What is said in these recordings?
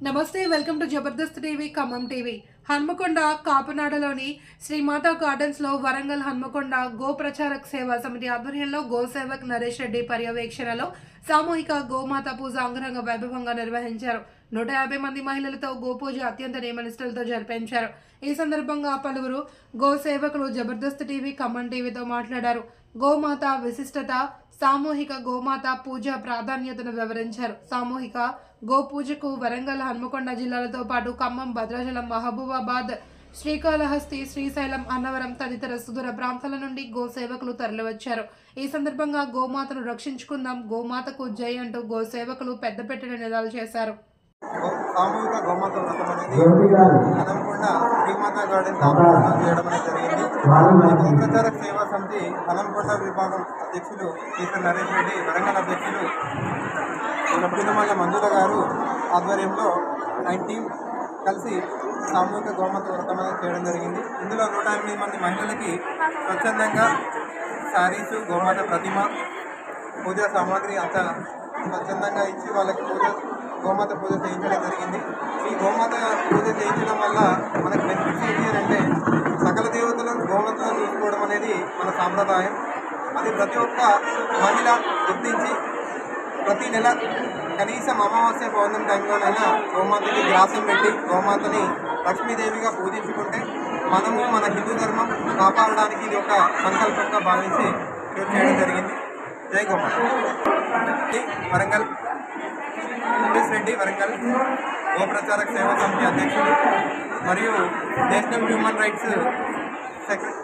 నమస్తే welcome to Jabardasth TV Khammam TV. Hanamkonda కాపునాడలోని Srimata gardens లో వరంగల్ హన్మకొండ గో ప్రచారక్ సేవా సమితి ఆధ్వర్యంలో గో సేవక్ నరేష్ రెడ్డి పర్యవేక్షణలో సామూహిక గోమాత పూజ అంగరంగ వైభవంగా నిర్వహించారు. 150 మంది మహిళలతో గోపూజ అత్యంత నియమనిష్టలతో జరిపించారు. ఈ సందర్భంగా పలువురు గో సేవకులు జబర్దస్త్ టీవీ ఖమ్మం టీవీతో మాట్లాడారు. గోమాత విశిష్టత, సామూహిక గోమాత పూజ ప్రాధాన్యతను వివరించారు. సామూహిక గో పూజకు వరంగల్ హన్మకొండ జిల్లాలతో పాటు ఖమ్మం, భద్రాచలం, మహబూబాబాద్, శ్రీకాళహస్తి, శ్రీశైలం, అన్నవరం తదితర సుదూర ప్రాంతాల నుండి గో సేవకులు తరలివచ్చారు. ఈ సందర్భంగా గోమాతను రక్షించుకుందాం, గోమాతకు జై అంటూ గో సేవకులు పెద్దపెట్టిన నినాదాలు చేశారు. సామూహిక గోమాత వ్రతం అనేది హన్మకొండ శ్రీమాతా గార్డెన్స్ ఆపరేషన్ చేయడం అనేది జరిగింది. గో ప్రచారక సేవా సమితి హన్మకొండ విభాగం అధ్యక్షులు శ్రీ నరేష్ రెడ్డి, వరంగల్ అధ్యక్షులు పిన్నమల్ల మంజుల గారు ఆధ్వర్యంలో 9 టీం కలిసి సామూహిక గోమాత వ్రతం అనేది చేయడం జరిగింది. ఇందులో 108 మంది మహిళలకి స్వచ్ఛందంగా శారీస్, గోమాత ప్రతిమ, పూజా సామాగ్రి అంతా స్వచ్ఛందంగా ఇచ్చి వాళ్ళకి గోమాత పూజ చేయించడం జరిగింది. ఈ గోమాత పూజ చేయించడం వల్ల మనకు బెనిఫిట్స్ ఏంటి అంటే సకల దేవతలను గోమాతను చూసుకోవడం అనేది మన సాంప్రదాయం. అది ప్రతి ఒక్క మహిళ గుర్తించి ప్రతి నెల కనీసం అమావాస్య పౌర్ణమి టైంలోనైనా గోమాతకి గ్రాసం పెట్టి గోమాతని లక్ష్మీదేవిగా పూజించుకుంటే మనము మన హిందూ ధర్మం కాపాడడానికి ఇది ఒక సంకల్పంగా భావించి ఈరోజు చేయడం జరిగింది. జై గోమాత. వరంగల్ నరేష్ రెడ్డి, వరంగల్ గో ప్రచారక సేవా సమితి అధ్యక్షులు మరియు national human rights secretary.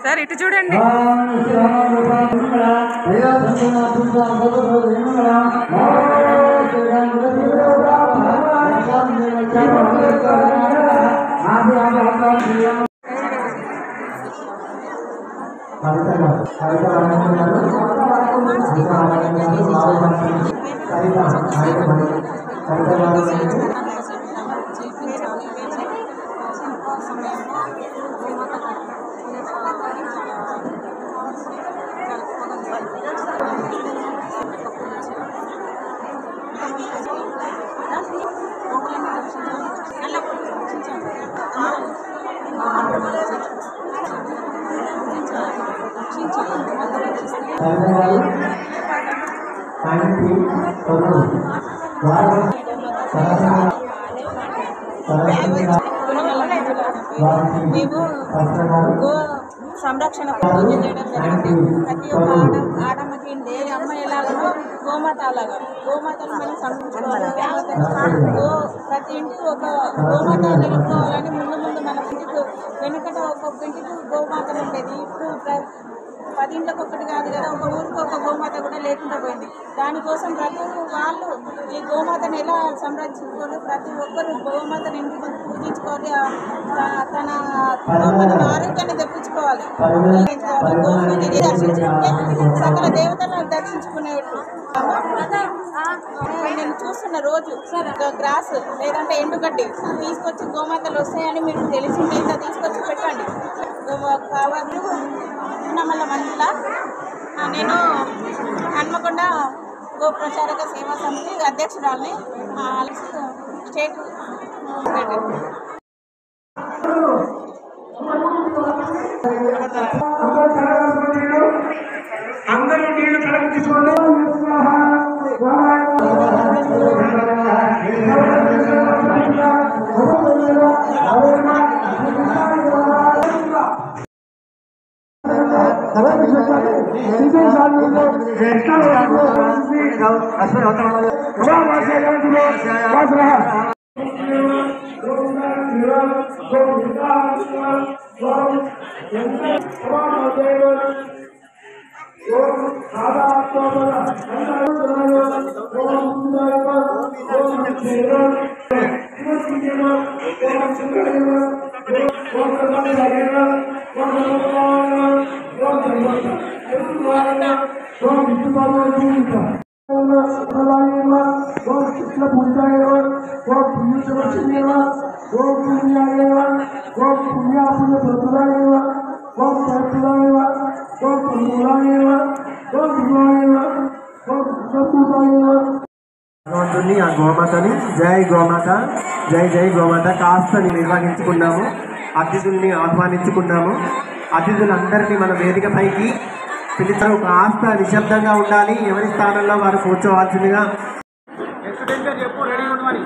Sir ఇటు చూడండి. మేము గో సంరక్షణ పూజ చేయడం జరిగింది. ప్రతి ఒక్క ఆడమ్మకి ఏ అమ్మ ఎలాగో గోమాత అలాగా గోమాతను మనం సంరక్షించుకోవాలి. ప్రతి ఇంటికి ఒక గోమాత నిలుపుకోవాలని ముందు మన ఇంటికి వెనుకట ఒక ఇంటికి గోమాతలు ఉండేది. ఇప్పుడు 10 ఇంట్లకు ఒకటి కాదు కదా, ఒక ఊరికి ఒక గోమాత కూడా లేకుండా పోయింది. దానికోసం ప్రతి వాళ్ళు ఈ గోమాతను ఎలా సంరక్షించుకోవాలి, ప్రతి ఒక్కరు గోమాతను ఇంటి ముందు పూజించుకోవాలి, తన గోమాతను ఆరోగ్యాన్ని తెప్పించుకోవాలి. గోమాతని దర్శించుకుంటే సకల దేవతలను దర్శించుకునేట్టు. నేను చూస్తున్న రోజు గ్రాస్ లేదంటే ఎండుగడ్డి తీసుకొచ్చి గోమాతలు వస్తాయని మీరు తెలిసిందే ఇంత తీసుకొచ్చి పెట్టండి. ఉన్నమల్ల మండల నేను హన్మకొండ గో ప్రచారక సేవా సమితి అధ్యక్షురాలని, స్టేట్ అందరూ నీళ్లు కలగించుకోండి. భగవంతుని ఆ గోమాతని జై గోమాత, జై జై గోమాత కాస్తని నిర్వహించుకున్నాము. అతిథుల్ని ఆహ్వానించుకున్నాము. అతిథులందరినీ మన వేదిక పైకి పిలిచారు. కాస్త నిశ్శబ్దంగా ఉండాలి, ఎవరి స్థానంలో వారు కూర్చోవాల్సిందిగా. చెప్పు రెడీ ఉండమని.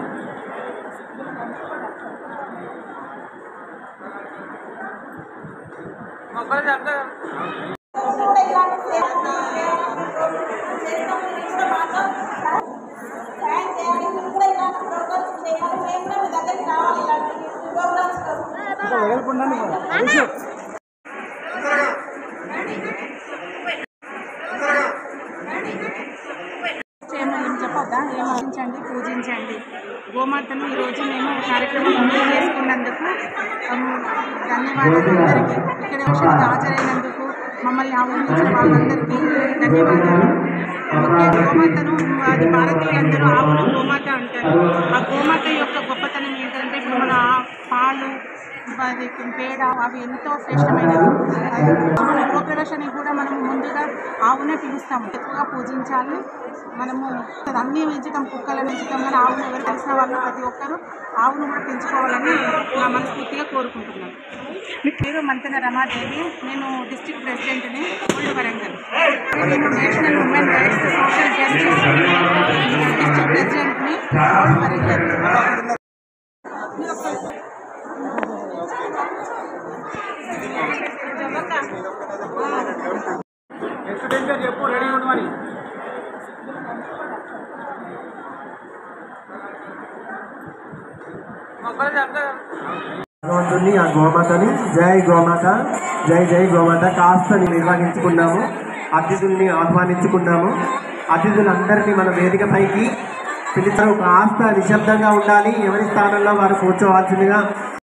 చెప్పొద్దా, ఏమించండి, పూజించండి గోమాతను. ఈరోజు మేము కార్యక్రమం చేసుకున్నందుకు ధన్యవాదాలు అందరికీ. ఇక్కడ విషయానికి హాజరైనందుకు మమ్మల్ని ఆహ్వానించిన వాళ్ళందరికీ ధన్యవాదాలు. గోమాతను అది భారతీయులందరూ ఆవును గోమాత అంటారు. ఆ గోమాత యొక్క గొప్పతనం ఏంటంటే ఇప్పుడు మన పాలు, అది పేడ అవి ఎంతో శ్రేష్టమైనవి. మన గోప్రదర్శనకి కూడా మనం ముందుగా ఆవునే పిలుస్తాము. ఎక్కువగా పూజించాలి. మనము అన్నీ పెంచుతాం, కుక్కలను పెంచుతాం, కానీ ఆవును ఎవరు తెలిసిన వాళ్ళు ప్రతి ఒక్కరూ ఆవును కూడా పెంచుకోవాలని నా మనస్ఫూర్తిగా కోరుకుంటున్నాను. మీ పేరు మంతెన రమాదేవి. నేను డిస్ట్రిక్ట్ ప్రెసిడెంట్ని, ఓల్డ్ వరంగల్. నేను national women rights social justice district ప్రెసిడెంట్ని, ఓల్డ్ వరంగల్. చెప్పు రెడీ ఉండమని. భగవంతుని ఆ గోమాతని జై గోమాత, జై జై గోమాత కాస్తని నిర్వహించుకున్నాము. అతిథుల్ని ఆహ్వానించుకున్నాము. అతిథులందరినీ మన వేదిక పైకి పిలిచారు. కాస్త నిశ్శబ్దంగా ఉండాలి, ఎవరి స్థానంలో వారు కూర్చోవాల్సిందిగా.